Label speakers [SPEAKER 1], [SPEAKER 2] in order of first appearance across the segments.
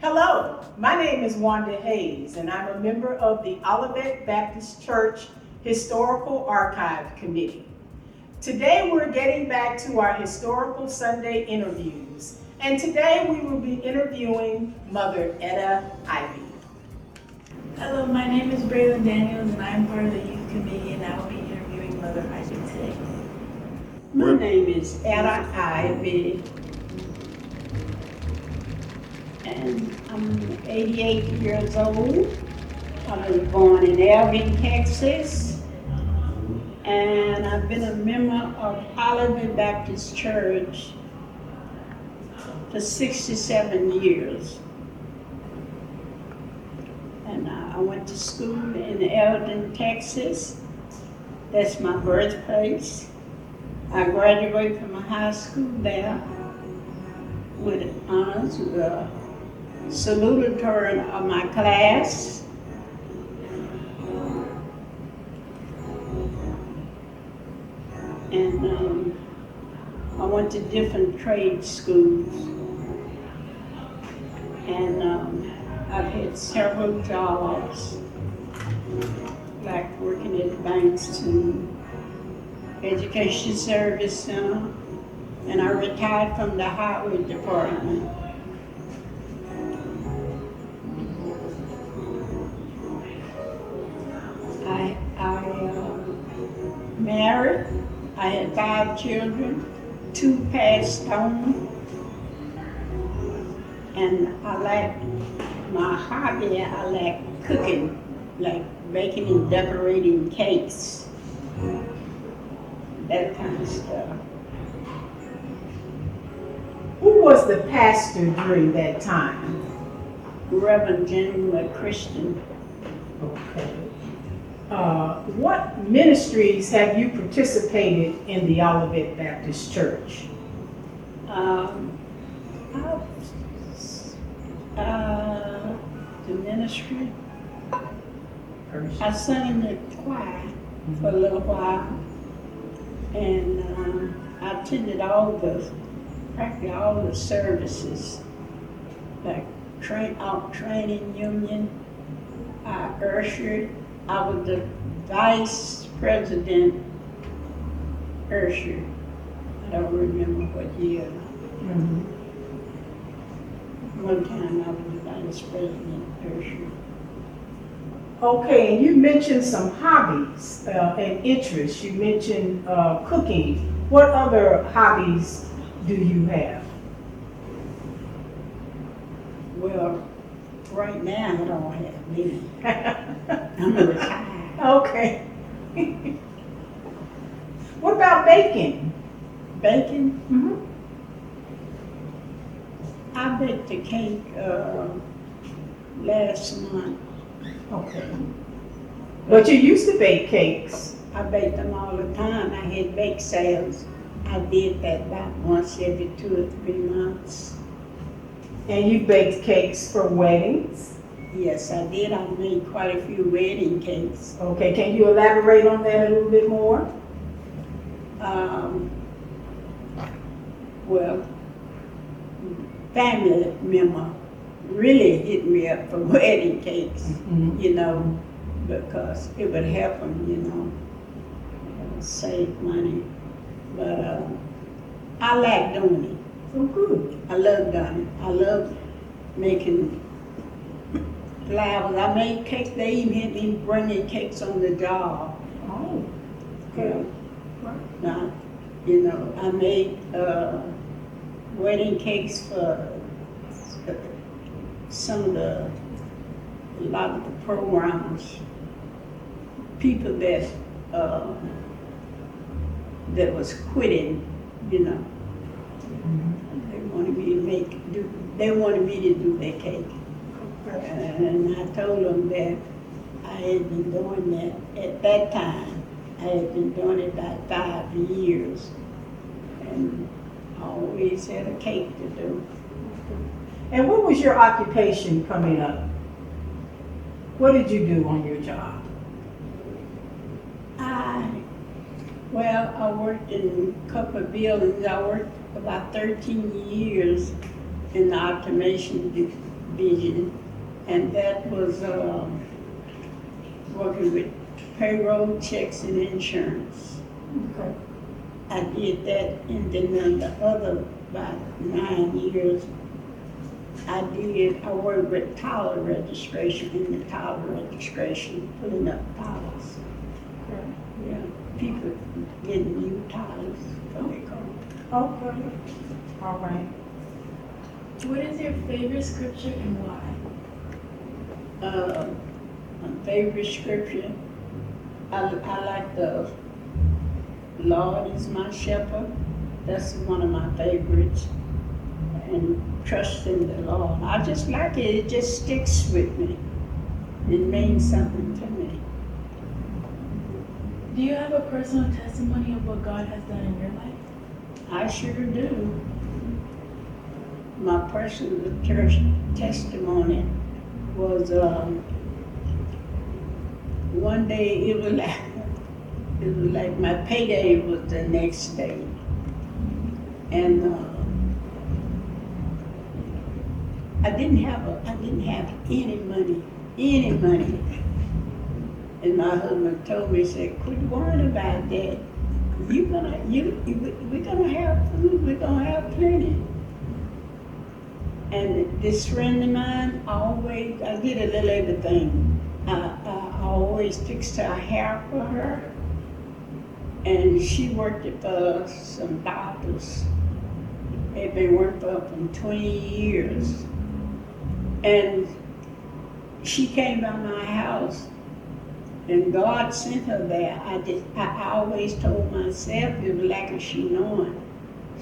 [SPEAKER 1] Hello, my name is Wanda Hayes, and I'm a member of the Olivet Baptist Church Historical Archive Committee. Today we're getting back to our Historical Sunday interviews, and today we will be interviewing Mother Etta Ivey.
[SPEAKER 2] Hello, my name is Braylon Daniels, and I'm part of the youth committee, and I will be interviewing Mother Ivey today.
[SPEAKER 3] My name is Etta Ivey, and I'm 88 years old. I was born in Elgin, Texas, and I've been a member of Olivet Baptist Church for 67 years. And I went to school in Elgin, Texas. That's my birthplace. I graduated from high school there with honors, with a salutatorian of my class. And I went to different trade schools. And I've had several jobs, like working at Bankston Education Service Center, and I retired from the Highway Department. I married. I had 5 children, 2 passed on, and I like my hobby. I like cooking, like baking and decorating cakes, that kind of stuff.
[SPEAKER 1] Who was the pastor during that time?
[SPEAKER 3] Reverend Jim Christian.
[SPEAKER 1] Okay. What ministries have you participated in the Olivet Baptist Church?
[SPEAKER 3] The ministry. I sang in the choir for a little while, and I attended practically all the services, like training union. I ushered. I was the vice president usher. I don't remember what year.
[SPEAKER 1] Mm-hmm.
[SPEAKER 3] One time I was the vice president usher.
[SPEAKER 1] Okay, and you mentioned some hobbies and interests. You mentioned cooking. What other hobbies do you have?
[SPEAKER 3] Well, right now I don't have many. I'm retired.
[SPEAKER 1] Okay. What about baking?
[SPEAKER 3] Baking?
[SPEAKER 1] Mm-hmm.
[SPEAKER 3] I baked a cake last month.
[SPEAKER 1] Okay. But you used to bake cakes.
[SPEAKER 3] I baked them all the time. I had bake sales. I did that about once every 2 or 3 months.
[SPEAKER 1] And you baked cakes for weddings?
[SPEAKER 3] Yes, I did. I made quite a few wedding cakes.
[SPEAKER 1] Okay, can you elaborate on that a little bit more?
[SPEAKER 3] Well, family member really hit me up for wedding cakes, you know, because it would help them, save money. But I like doing it.
[SPEAKER 1] Oh, good.
[SPEAKER 3] I love doing it. I love making flowers. I made cakes. They even had me bringing cakes on the job.
[SPEAKER 1] Oh,
[SPEAKER 3] Yeah.
[SPEAKER 1] right.
[SPEAKER 3] Now, I made wedding cakes for a lot of the programs, people that was quitting, They wanted me to do their cake. And I told them that I had been doing that at that time. I had been doing it about 5 years, and I always had a cake to do.
[SPEAKER 1] And what was your occupation coming up? What did you do on your job?
[SPEAKER 3] I worked in a couple of buildings. I worked about 13 years in the automation vision, and that was working with payroll, checks, and insurance.
[SPEAKER 1] Okay.
[SPEAKER 3] I did that, and then the other about 9 years, I worked with Tyler registration, in the Tyler registration, putting up titles.
[SPEAKER 1] Okay.
[SPEAKER 3] Yeah, people getting new titles, what they call them.
[SPEAKER 1] Okay. All right.
[SPEAKER 2] What is your favorite scripture and why?
[SPEAKER 3] My favorite scripture, I like the Lord is my shepherd. That's one of my favorites. And trust in the Lord. I just like it. It just sticks with me. It means something to me.
[SPEAKER 2] Do you have a personal testimony of what God has done in your life?
[SPEAKER 3] I sure do. My personal church testimony was one day it was like my payday was the next day, and I didn't have any money, and my husband told me, he said, quit worrying about that. We're gonna have food. We're gonna have plenty. And this friend of mine, I did a little everything. I always fixed her hair for her, and she worked for some doctors. They've been working for them 20 years. And she came by my house, and God sent her there. I always told myself, it was like a she knowing.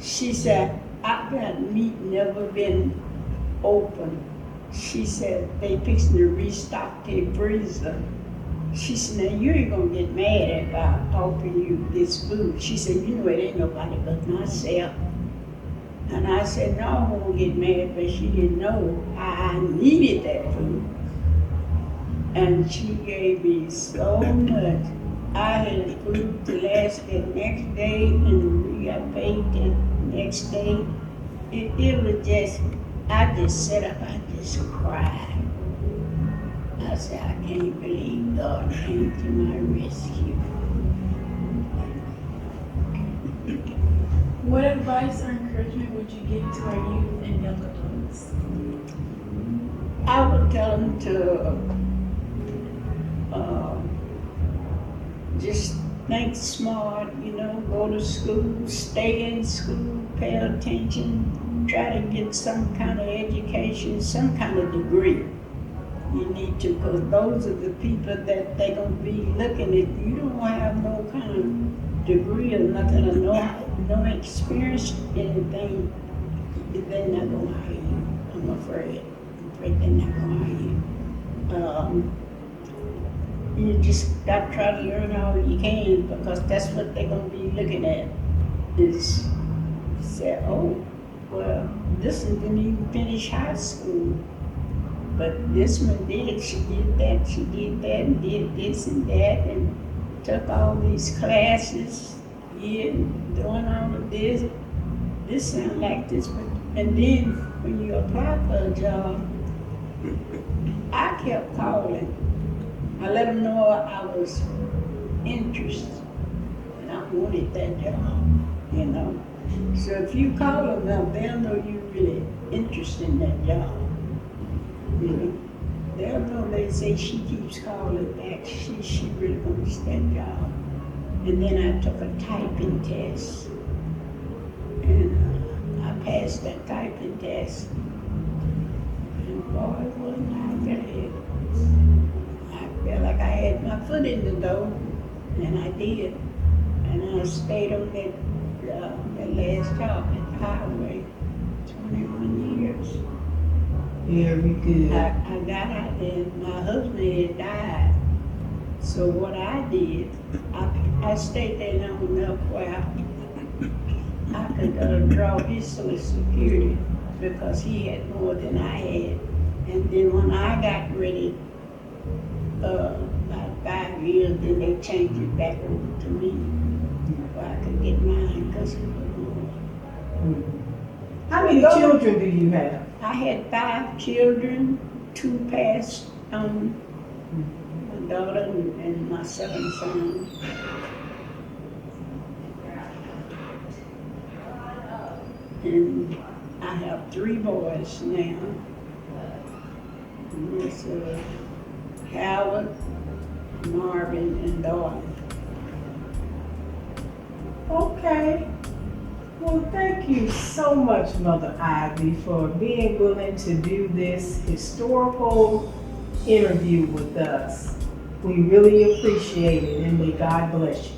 [SPEAKER 3] She said, I've got meat never been open. She said, they fixing to restock their freezer. She said, now you ain't gonna get mad about offering you this food. She said, you know it ain't nobody but myself. And I said, no, I won't get mad, but she didn't know I needed that food. And she gave me so much. I had food to last the next day, and we got paid the next day. It was just, I just sat up, I just cried. I said, I can't believe God came to my rescue.
[SPEAKER 2] What advice or encouragement would you give to our youth and young adults?
[SPEAKER 3] I would tell them to just think smart, go to school, stay in school, pay attention, try to get some kind of education, some kind of degree. You need to, because those are the people that they're going to be looking at. You don't have no kind of degree or nothing, or no experience in anything, they're not going to hire you. I'm afraid they're not going to hire you. You just got to try to learn all you can, because that's what they're going to be looking at, is say, oh, well, this one didn't even finish high school. But this one did, she did that, and did this and that, and took all these classes, doing all of this. This sounds like this, and then when you apply for a job, I kept calling. I let them know I was interested, and I wanted that job, So if you call them now, they'll know you're really interested in that job. They'll know, they say she keeps calling back, she really wants that job. And then I took a typing test, and I passed that typing test. And boy, wasn't I glad. I felt like I had my foot in the door, and I did. And I stayed on that last job at the highway, 21 years.
[SPEAKER 1] Very good.
[SPEAKER 3] I got out there, and my husband had died. So what I did, I stayed there long enough where I could draw his Social Security, because he had more than I had. And then when I got ready, about 5 years, then they changed it back over to me, where I could get mine, because it was more.
[SPEAKER 1] How many children do you have?
[SPEAKER 3] I had 5 children, 2 passed on, my daughter and my 7 sons. And I have 3 boys now. And it's Howard, Marvin, and Darwin.
[SPEAKER 1] Okay. Well, thank you so much, Mother Ivey, for being willing to do this historical interview with us. We really appreciate it, and may God bless you.